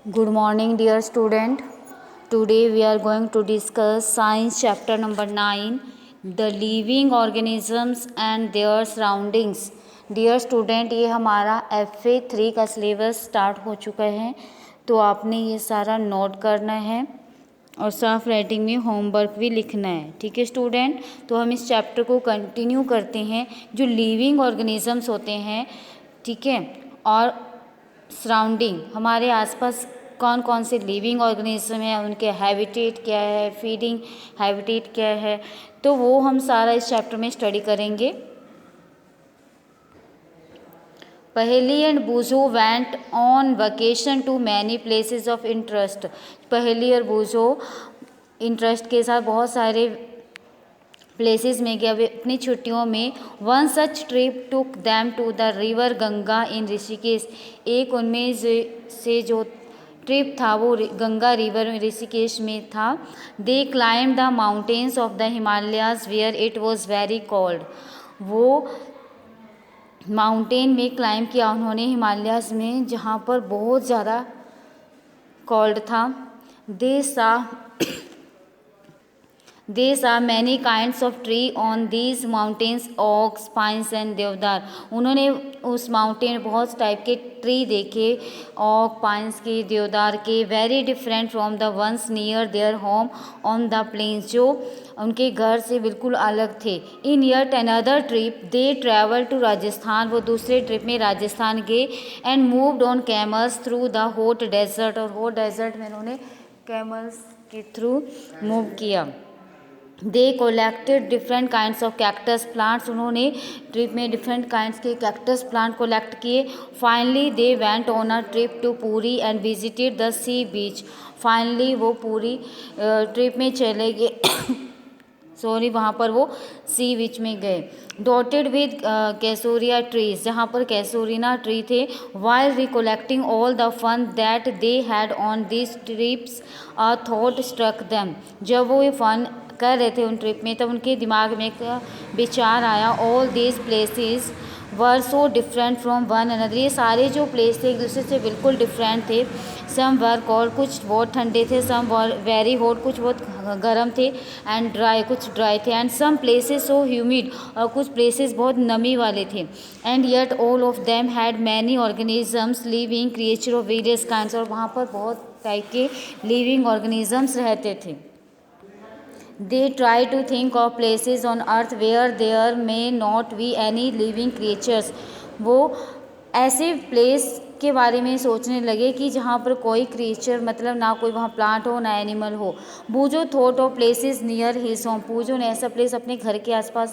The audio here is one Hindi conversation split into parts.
Good morning, dear student. Today we are going to discuss science chapter number 9, the living organisms and their surroundings. Dear student, ये हमारा FA 3 का सिलेबस स्टार्ट हो चुका है, तो आपने ये सारा नोट करना है और साफ राइटिंग में होमवर्क भी लिखना है। ठीक है स्टूडेंट, तो हम इस चैप्टर को कंटिन्यू करते हैं। जो लिविंग ऑर्गेनिजम्स होते हैं, ठीक है, और सराउंडिंग, हमारे आसपास कौन कौन से लिविंग ऑर्गेनिज्म हैं, उनके हैबिटेट क्या है, फीडिंग हैबिटेट क्या है, तो वो हम सारा इस चैप्टर में स्टडी करेंगे। Paheli and Boojho went on vacation to many places of interest. Paheli और बूझो इंटरेस्ट के साथ बहुत सारे प्लेसेस में गया अपनी छुट्टियों में। One such trip took them to the river Ganga in Rishikesh. एक उनमें से जो ट्रिप था वो गंगा रिवर में ऋषिकेश में था। They climb the mountains of the Himalayas where it was very cold. वो माउंटेन में क्लाइम किया उन्होंने हिमालयाज में, जहाँ पर बहुत ज़्यादा कोल्ड था। They saw many kinds of tree on these mountains, oaks, pines and देवदार। उन्होंने उस माउंटेन बहुत टाइप के ट्री देखे, ओक, पाइन्स के, देवदार के, very different from the ones near their home on the plains, जो उनके घर से बिल्कुल अलग थे। In yet another trip they travel to Rajasthan. वो दूसरे ट्रिप में राजस्थान गए। And moved on camels through the hot desert. और हॉट डेजर्ट में उन्होंने कैमल्स के थ्रू मूव किया। They collected different kinds of cactus plants. उन्होंने ट्रिप में डिफरेंट काइंड्स के कैक्टस प्लांट कोलेक्ट किए। Finally they went on a trip to Puri and visited the sea beach. Finally वो पूरी ट्रिप में चले गए सॉरी वहाँ पर वो सी बीच में गए। डॉटेड विद कैसोरिया ट्रीज, जहाँ पर कैसोरिना ट्री थे। While recollecting all the fun that they had on this trips a thought struck them. जब वो ये फन कर रहे थे उन ट्रिप में, तब उनके दिमाग में एक विचार आया। All these places were so different from one another. ये सारे जो प्लेस थे एक दूसरे से बिल्कुल डिफरेंट थे। सम वर कोल्ड, कुछ बहुत ठंडे थे। सम वर वेरी हॉट, कुछ बहुत गर्म थे। एंड ड्राई, कुछ ड्राई थे। And some places so humid, और कुछ प्लेसेस बहुत नमी वाले थे। And yet all of them had many organisms living creature of various kinds. और वहाँ पर बहुत टाइप के लिविंग ऑर्गेनिजम्स रहते थे। They try to think of places on earth where there may not be any living creatures. वो ऐसे प्लेस के बारे में सोचने लगे कि जहाँ पर कोई क्रिएचर, मतलब ना कोई वहाँ प्लांट हो ना एनिमल हो। Boojho thought of places near his home. Boojho ने ऐसा प्लेस अपने घर के आसपास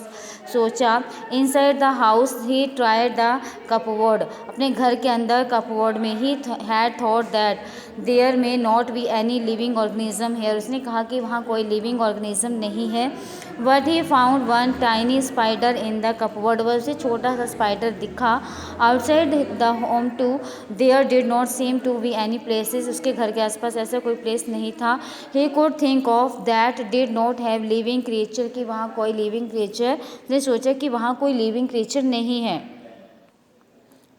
सोचा। Inside the house he tried the cupboard. अपने घर के अंदर कपबोर्ड में he had thought that there may not be any living organism here. उसने कहा कि वहाँ कोई लिविंग ऑर्गेनिज्म नहीं है। But he found one tiny spider in the cupboard. वह उसे छोटा सा स्पाइडर दिखा। Outside the home to there did not seem to be any places. उसके घर के आसपास ऐसा कोई प्लेस नहीं था। He could think of that did not have living creature, कि वहाँ कोई लिविंग क्रिएचर, उसने सोचा कि वहाँ कोई लिविंग क्रिएचर नहीं है।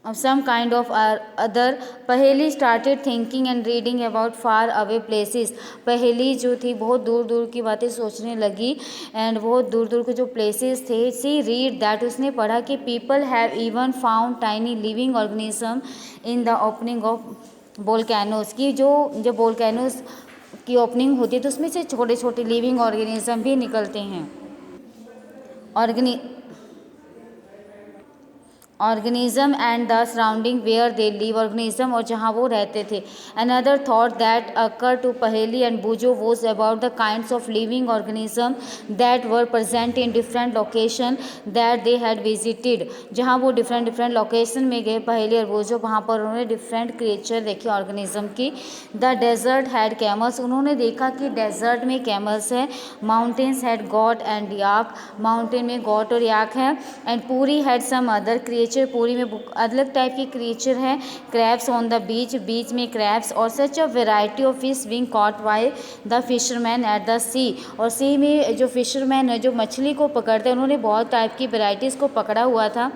of some kind of other. पहेली started thinking and reading about far away places. पहेली जो थी बहुत दूर दूर की बातें सोचने लगी, एंड बहुत दूर दूर के जो places थे। she read that, उसने पढ़ा कि people have even found tiny living organism in the opening of volcanoes, की जो volcanoes की ओपनिंग होती है तो उसमें से छोटे छोटे लिविंग ऑर्गेनिज्म भी निकलते हैं। Organism and the surrounding where they live. Organism और जहाँ वो रहते थे। Another thought that occur to Paheli and Boojho was about the kinds of living organism that were present in different location that they had visited. जहाँ वो डिफरेंट लोकेशन में गए पहेली और बूझो, वहाँ पर उन्होंने डिफरेंट क्रिएचर देखे ऑर्गेनिज्म की। The desert had camels. उन्होंने देखा कि डेजर्ट में कैमल्स है। Mountains had goat and yak. Mountain में गॉट और याक है। And Puri had some other creature creature Puri में अलग टाइप की क्रिएचर है। Crabs on the beach, beach में क्रैब्स, और such a variety of fish being caught by the fisherman at the sea, और सी में जो फिशरमैन है जो मछली को पकड़ते हैं उन्होंने बहुत टाइप की वेराइटीज़ को पकड़ा हुआ था।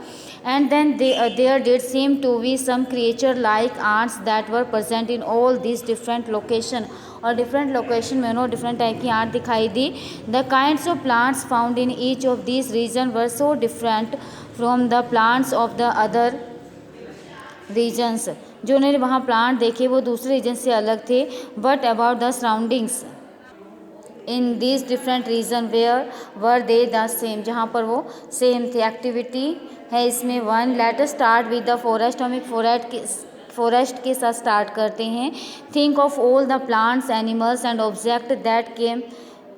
And then there did seem to be some creature like ants that were present in all this different location, और डिफरेंट लोकेशन में उन्होंने डिफरेंट टाइप की आंट दिखाई दी। The kinds of plants found in each of this region were so different from the plants of the other regions, जो उन्होंने वहाँ प्लांट देखे वो दूसरे रीजन से अलग थे। But about the surroundings in this different region where were they the same, जहाँ पर वो सेम थे। एक्टिविटी है इसमें 1, let us start with the forest, हम एक फॉरेस्ट के साथ स्टार्ट करते हैं। Think of all the plants, animals and object that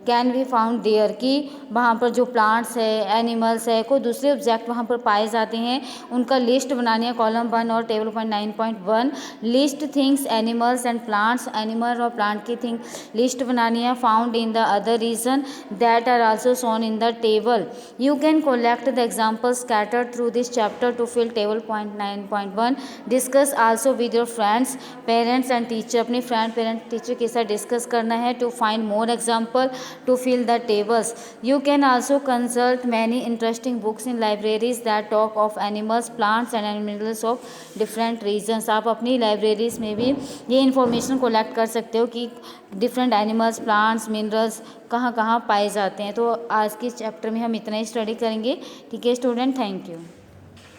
can be found there, कि वहाँ पर जो प्लांट्स है, एनिमल्स है, कोई दूसरे ऑब्जेक्ट वहाँ पर पाए जाते हैं, उनका लिस्ट बनानी है। कॉलम 1 और table point 9.1, list things animals and plants, animal और प्लांट की लिस्ट बनानी है। Found in the other region that are also shown in the table. You can collect the examples scattered through this chapter to fill table point 9.1। Discuss also with your friends, parents and teacher, अपने फ्रेंड, पेरेंट, टीचर के साथ डिस्कस करना है to find more example to fill the tables. You can also consult many interesting books in libraries that talk of animals, plants and animals of different regions. आप अपनी लाइब्रेरीज में भी ये इन्फॉर्मेशन कलेक्ट कर सकते हो कि डिफरेंट एनिमल्स, प्लांट्स, मिनरल्स कहाँ कहाँ पाए जाते हैं। तो आज के चैप्टर में हम इतना ही स्टडी करेंगे। ठीक है स्टूडेंट, थैंक यू।